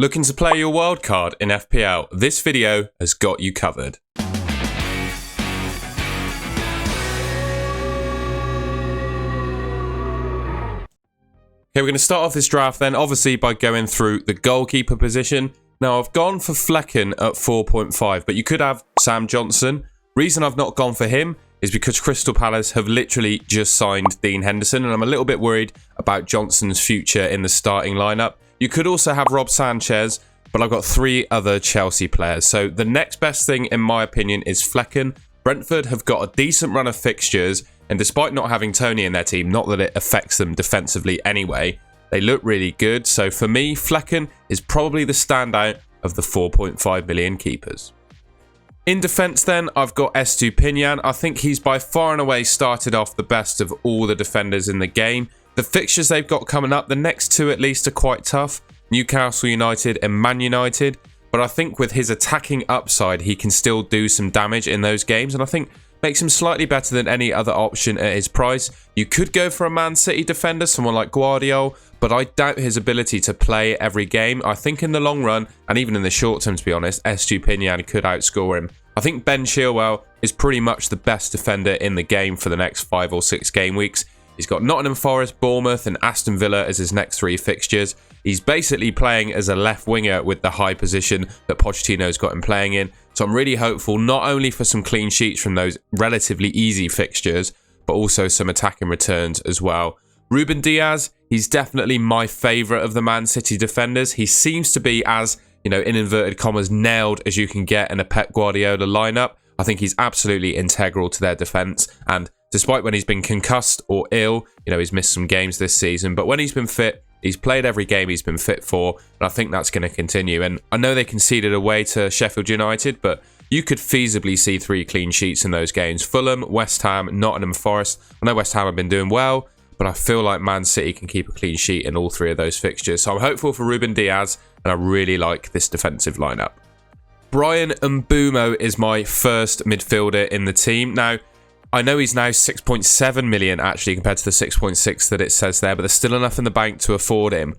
Looking to play your wildcard in FPL? This video has got you covered. Okay, we're going to start off this draft then, obviously, by going through the goalkeeper position. Now, I've gone for Flecken at 4.5, but you could have Sam Johnson. Reason I've not gone for him is because Crystal Palace have literally just signed Dean Henderson, and I'm a little bit worried about Johnson's future in the starting lineup. You could also have Rob Sanchez, but I've got three other Chelsea players. So the next best thing, in my opinion, is Flecken. Brentford have got a decent run of fixtures, and despite not having Tony in their team, not that it affects them defensively anyway, they look really good. So for me, Flecken is probably the standout of the 4.5 million keepers. In defence then, I've got Estupinian. I think he's by far and away started off the best of all the defenders in the game. The fixtures they've got coming up, the next two at least, are quite tough. Newcastle United and Man United. But I think with his attacking upside, he can still do some damage in those games, and I think makes him slightly better than any other option at his price. You could go for a Man City defender, someone like Guardiola, but I doubt his ability to play every game. I think in the long run, and even in the short term to be honest, Estupinian could outscore him. I think Ben Chilwell is pretty much the best defender in the game for the next 5 or 6 game weeks. He's got Nottingham Forest, Bournemouth and Aston Villa as his next 3 fixtures. He's basically playing as a left winger with the high position that Pochettino's got him playing in. So I'm really hopeful not only for some clean sheets from those relatively easy fixtures, but also some attacking returns as well. Ruben Diaz, he's definitely my favourite of the Man City defenders. He seems to be as, in inverted commas, nailed as you can get in a Pep Guardiola lineup. I think he's absolutely integral to their defence, and despite when he's been concussed or ill, he's missed some games this season, but when he's been fit, he's played every game he's been fit for, and I think that's going to continue. And I know they conceded away to Sheffield United, but you could feasibly see 3 clean sheets in those games. Fulham, West Ham, Nottingham Forest. I know West Ham have been doing well, but I feel like Man City can keep a clean sheet in all 3 of those fixtures. So I'm hopeful for Ruben Diaz, and I really like this defensive lineup. Bryan Mbeumo is my first midfielder in the team. Now, I know he's now 6.7 million actually compared to the 6.6 that it says there, but there's still enough in the bank to afford him.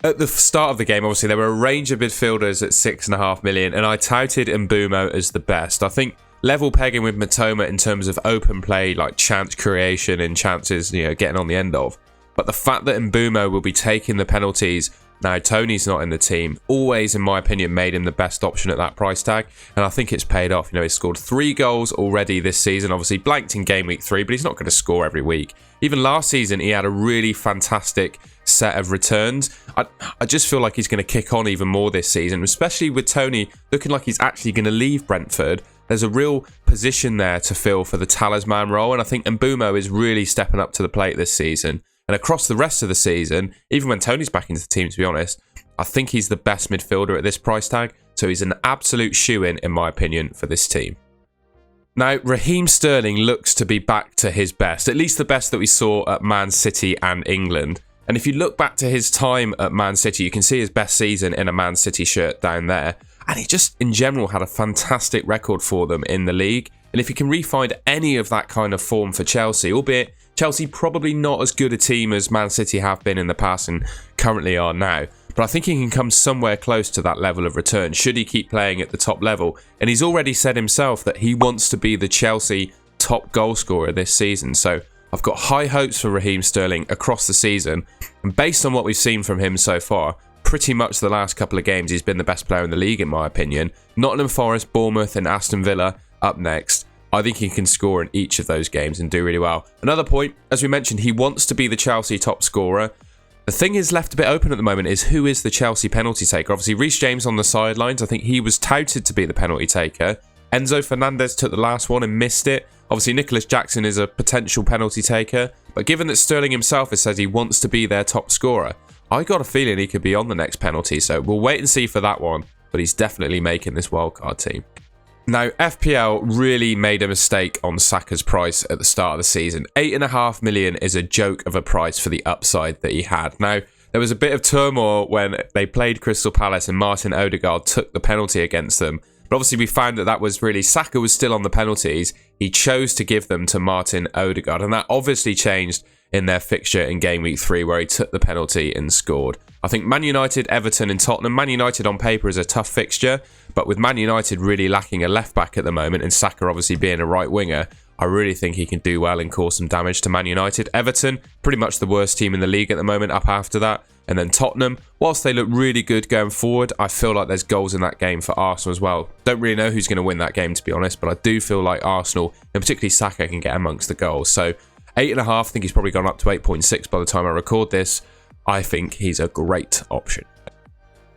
At the start of the game, obviously, there were a range of midfielders at 6.5 million, and I touted Mbeumo as the best. I think level pegging with Matoma in terms of open play, like chance creation and chances, getting on the end of. But the fact that Mbeumo will be taking the penalties now Tony's not in the team, always, in my opinion, made him the best option at that price tag, and I think it's paid off. He's scored 3 goals already this season, obviously blanked in game week 3, but he's not going to score every week. Even last season, he had a really fantastic set of returns. I just feel like he's going to kick on even more this season, especially with Tony looking like he's actually going to leave Brentford. There's a real position there to fill for the talisman role, and I think Mbeumo is really stepping up to the plate this season. And across the rest of the season, even when Tony's back into the team, to be honest, I think he's the best midfielder at this price tag. So he's an absolute shoo-in my opinion, for this team. Now, Raheem Sterling looks to be back to his best, at least the best that we saw at Man City and England. And if you look back to his time at Man City, you can see his best season in a Man City shirt down there. And he just, in general, had a fantastic record for them in the league. And if he can re-find any of that kind of form for Chelsea, albeit Chelsea probably not as good a team as Man City have been in the past and currently are now, but I think he can come somewhere close to that level of return should he keep playing at the top level. And he's already said himself that he wants to be the Chelsea top goal scorer this season. So I've got high hopes for Raheem Sterling across the season, and based on what we've seen from him so far, pretty much the last couple of games he's been the best player in the league in my opinion. Nottingham Forest, Bournemouth and Aston Villa up next. I think he can score in each of those games and do really well. Another point, as we mentioned, he wants to be the Chelsea top scorer. The thing is left a bit open at the moment is who is the Chelsea penalty taker. Obviously, Reece James on the sidelines. I think he was touted to be the penalty taker. Enzo Fernandez took the last one and missed it. Obviously, Nicholas Jackson is a potential penalty taker. But given that Sterling himself has said he wants to be their top scorer, I got a feeling he could be on the next penalty. So we'll wait and see for that one. But he's definitely making this wildcard team. Now, FPL really made a mistake on Saka's price at the start of the season. 8.5 million is a joke of a price for the upside that he had. Now, there was a bit of turmoil when they played Crystal Palace and Martin Odegaard took the penalty against them. But obviously we found that was really, Saka was still on the penalties. He chose to give them to Martin Odegaard, and that obviously changed in their fixture in game week 3 where he took the penalty and scored. I think Man United, Everton and Tottenham. Man United on paper is a tough fixture, but with Man United really lacking a left-back at the moment and Saka obviously being a right winger, I really think he can do well and cause some damage to Man United. Everton, pretty much the worst team in the league at the moment up after that. And then Tottenham, whilst they look really good going forward, I feel like there's goals in that game for Arsenal as well. Don't really know who's going to win that game, to be honest, but I do feel like Arsenal, and particularly Saka, can get amongst the goals. So 8.5, I think he's probably gone up to 8.6 by the time I record this. I think he's a great option.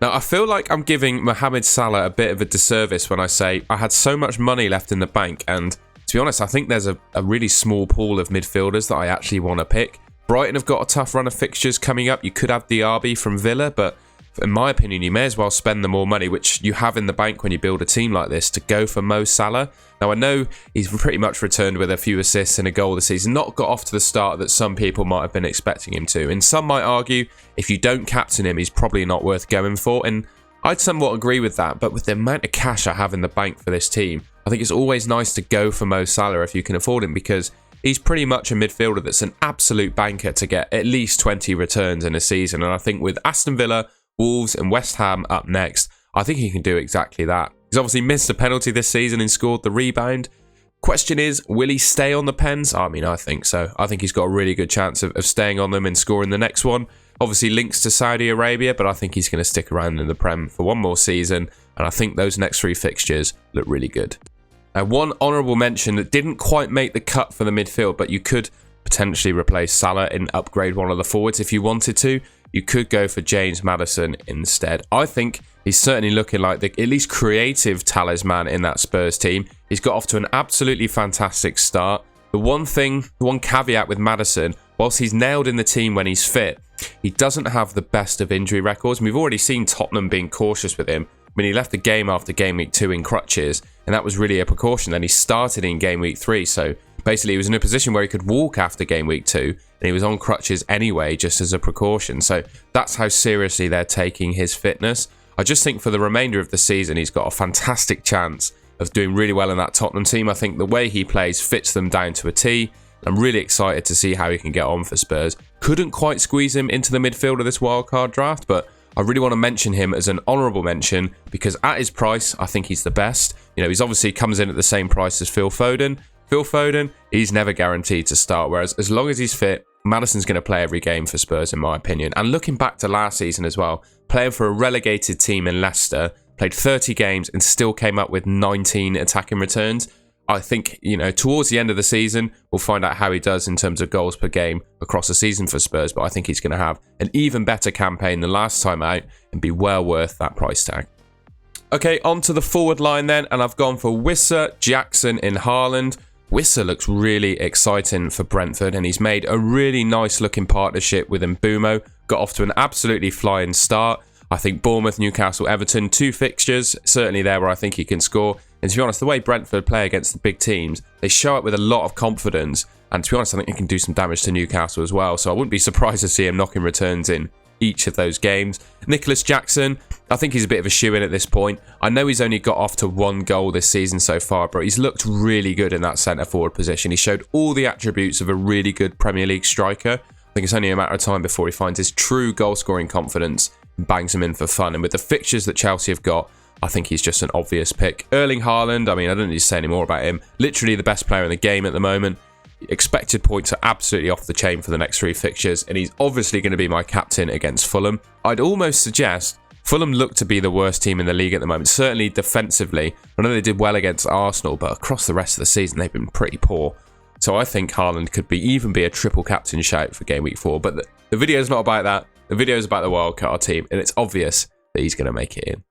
Now, I feel like I'm giving Mohamed Salah a bit of a disservice when I say I had so much money left in the bank, and to be honest, I think there's a really small pool of midfielders that I actually want to pick. Brighton have got a tough run of fixtures coming up. You could have Diaby from Villa, but in my opinion, you may as well spend the more money, which you have in the bank when you build a team like this, to go for Mo Salah. Now, I know he's pretty much returned with a few assists and a goal this season. Not got off to the start that some people might have been expecting him to. And some might argue, if you don't captain him, he's probably not worth going for. And I'd somewhat agree with that. But with the amount of cash I have in the bank for this team, I think it's always nice to go for Mo Salah if you can afford him, because he's pretty much a midfielder that's an absolute banker to get at least 20 returns in a season. And I think with Aston Villa, Wolves and West Ham up next, I think he can do exactly that. He's obviously missed a penalty this season and scored the rebound. Question is, will he stay on the pens? I mean, I think so. I think he's got a really good chance of staying on them and scoring the next one. Obviously links to Saudi Arabia, but I think he's going to stick around in the Prem for one more season. And I think those next 3 fixtures look really good. Now, one honourable mention that didn't quite make the cut for the midfield, but you could potentially replace Salah and upgrade one of the forwards if you wanted to. You could go for James Maddison instead. I think he's certainly looking like the at least creative talisman in that Spurs team. He's got off to an absolutely fantastic start. The one caveat with Maddison, whilst he's nailed in the team when he's fit, he doesn't have the best of injury records. And we've already seen Tottenham being cautious with him when he left the game after game week 2 in crutches, and that was really a precaution. Then he started in game week 3, so basically he was in a position where he could walk after game week 2, and he was on crutches anyway, just as a precaution. So that's how seriously they're taking his fitness. I just think for the remainder of the season, he's got a fantastic chance of doing really well in that Tottenham team. I think the way he plays fits them down to a T. I'm really excited to see how he can get on for Spurs. Couldn't quite squeeze him into the midfield of this wildcard draft, but I really want to mention him as an honourable mention because at his price, I think he's the best. You know, he's obviously comes in at the same price as Phil Foden. Phil Foden, he's never guaranteed to start, whereas as long as he's fit, Maddison's going to play every game for Spurs, in my opinion. And looking back to last season as well, playing for a relegated team in Leicester, played 30 games and still came up with 19 attacking returns. I think, you know, towards the end of the season, we'll find out how he does in terms of goals per game across the season for Spurs. But I think he's going to have an even better campaign than last time out and be well worth that price tag. Okay, on to the forward line then. And I've gone for Wissa, Jackson and Haaland. Wissa looks really exciting for Brentford, and he's made a really nice looking partnership with Mbeumo. Got off to an absolutely flying start. I think Bournemouth, Newcastle, Everton, 2 fixtures, certainly there where I think he can score. And to be honest, the way Brentford play against the big teams, they show up with a lot of confidence. And to be honest, I think he can do some damage to Newcastle as well. So I wouldn't be surprised to see him knocking returns in each of those games. Nicholas Jackson, I think he's a bit of a shoe-in at this point. I know he's only got off to 1 goal this season so far, but he's looked really good in that centre-forward position. He showed all the attributes of a really good Premier League striker. I think it's only a matter of time before he finds his true goal-scoring confidence and bangs him in for fun. And with the fixtures that Chelsea have got, I think he's just an obvious pick. Erling Haaland, I mean, I don't need to say any more about him. Literally the best player in the game at the moment. Expected points are absolutely off the chain for the next 3 fixtures, and he's obviously going to be my captain against Fulham. I'd almost suggest Fulham look to be the worst team in the league at the moment, certainly defensively. I know they did well against Arsenal, but across the rest of the season, they've been pretty poor. So I think Haaland could even be a triple captain shout for game week 4, but the video's not about that. The video's about the wildcard team, and it's obvious that he's going to make it in.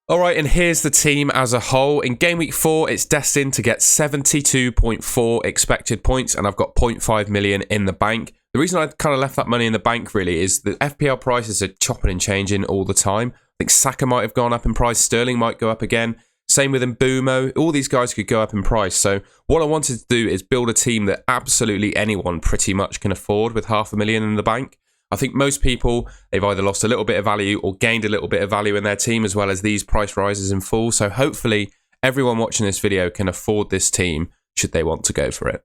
Alright, and here's the team as a whole. In game week 4, it's destined to get 72.4 expected points, and I've got 0.5 million in the bank. The reason I kind of left that money in the bank really is that FPL prices are chopping and changing all the time. I think Saka might have gone up in price, Sterling might go up again. Same with Mbeumo, all these guys could go up in price. So what I wanted to do is build a team that absolutely anyone pretty much can afford with $500,000 in the bank. I think most people, they've either lost a little bit of value or gained a little bit of value in their team, as well as these price rises in full. So hopefully everyone watching this video can afford this team should they want to go for it.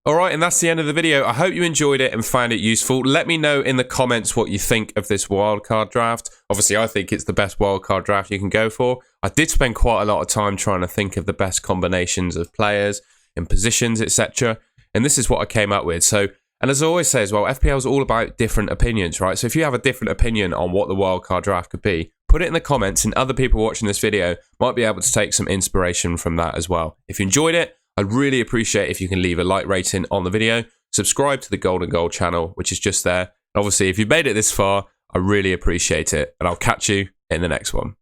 Alright, and that's the end of the video. I hope you enjoyed it and found it useful. Let me know in the comments what you think of this wildcard draft. Obviously, I think it's the best wildcard draft you can go for. I did spend quite a lot of time trying to think of the best combinations of players and positions, etc. And this is what I came up with. So, and as I always say as well, FPL is all about different opinions, right? So if you have a different opinion on what the wildcard draft could be, put it in the comments and other people watching this video might be able to take some inspiration from that as well. If you enjoyed it, I'd really appreciate if you can leave a like rating on the video, subscribe to the Golden Goal channel, which is just there. Obviously, if you've made it this far, I really appreciate it, and I'll catch you in the next one.